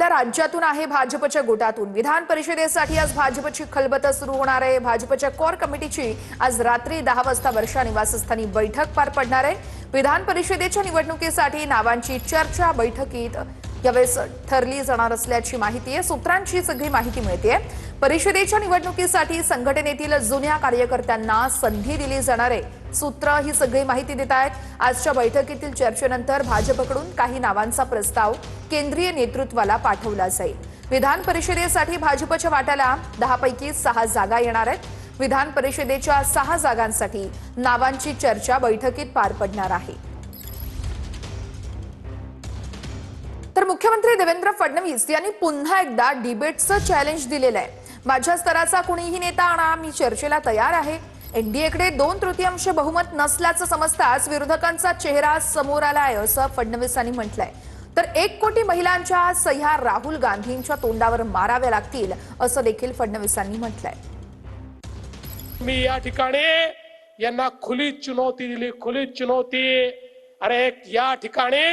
आपल्या राज्यातून आहे, भाजपच्या गोटातून विधान परिषदेसाठी आज भाजपची खलबत सुरू होणार आहे। भाजपच्या कोर कमिटीची आज रात्री 10 वाजता वर्षा निवासस्थानी बैठक पार पडणार आहे। विधान परिषदेच्या निवडणुकीसाठी नावांची चर्चा बैठकीत यावेळेस ठरली जाणार असल्याची माहिती आहे। सूत्रांची सगळी माहिती मिळते। परिषदेच्या निवडणुकीसाठी संघटनेतील जुन्या कार्यकर्त्यांना संधी दिली जाणार आहे। सूत्र ही सगळी माहिती देत आहेत। आजच्या बैठकीतील चर्चेनंतर भाजपकडून काही नावांचा प्रस्ताव केंद्रीय नेतृत्वाला पाठवला जाईल। विधान परिषदेसाठी भाजपच्या वाट्याला 10 पैकी 6 जागा येणार आहेत। विधान परिषदेच्या 6 जागांसाठी नावांची चर्चा बैठकीत पार पडणार आहे। तर मुख्यमंत्री देवेंद्र फडणवीस यांनी पुन्हा एकदा डिबेटचं चॅलेंज दिलेलं आहे। माझ्या स्तराचा कुणीही नेता आणा, मी चर्चेला तयार आहे। एनडीएकडे 2/3 बहुमत नसल्याचं समजताच विरोधकांचा चेहरा समोर आलाय असं फडणवीसांनी म्हटलंय। तर 1 कोटी महिलांच्या सह्या राहुल गांधींच्या तोंडावर माराव्या लागतील असं देखील फडणवीसांनी म्हटलंय। मी या ठिकाणी यांना खुली चुनौती दिली, खुली चुनौती। अरे या ठिकाणी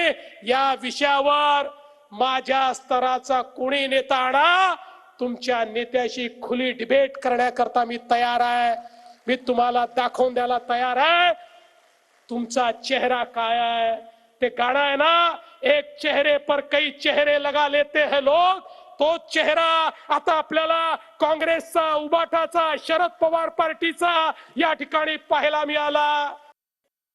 या विषयावर माझ्या स्तराचा कोणी नेता आणा, तुमच्या नेत्याशी खुली डिबेट करण्याकरता मी तयार आहे। मी तुम्हाला दाखवून द्यायला तयार आहे तुमचा चेहरा काय आहे। ते गाणं आहे ना, एक चेहरे पर कई चेहरे लगा लेते हैं लोग, तो चेहरा आता आपल्याला काँग्रेसचा, उबाटाचा, शरद पवार पार्टीचा या ठिकाणी पाहायला मिळाला।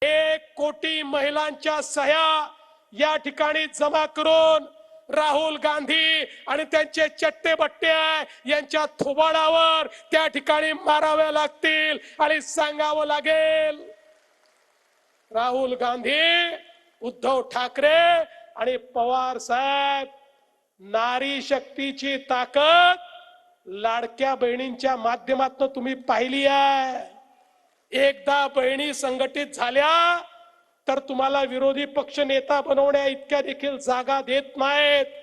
1 कोटी महिलांच्या सह्या या ठिकाणी जमा करून राहुल गांधी आणि त्यांचे चट्टे बट्टे यांच्या थोबाडावर त्या ठिकाणी माराव्या लागतील आणि सांगावं लागेल राहुल गांधी, उद्धव ठाकरे आणि पवार साहेब, नारी शक्तीची ताकद लाडक्या बहिणींच्या माध्यमातून तुम्ही पाहिली आहे। एकदा बहिणी संघटित झाल्या तर तुम्हाला विरोधी पक्ष नेता बनवण्या इतक्या देखील जागा देत नाहीत।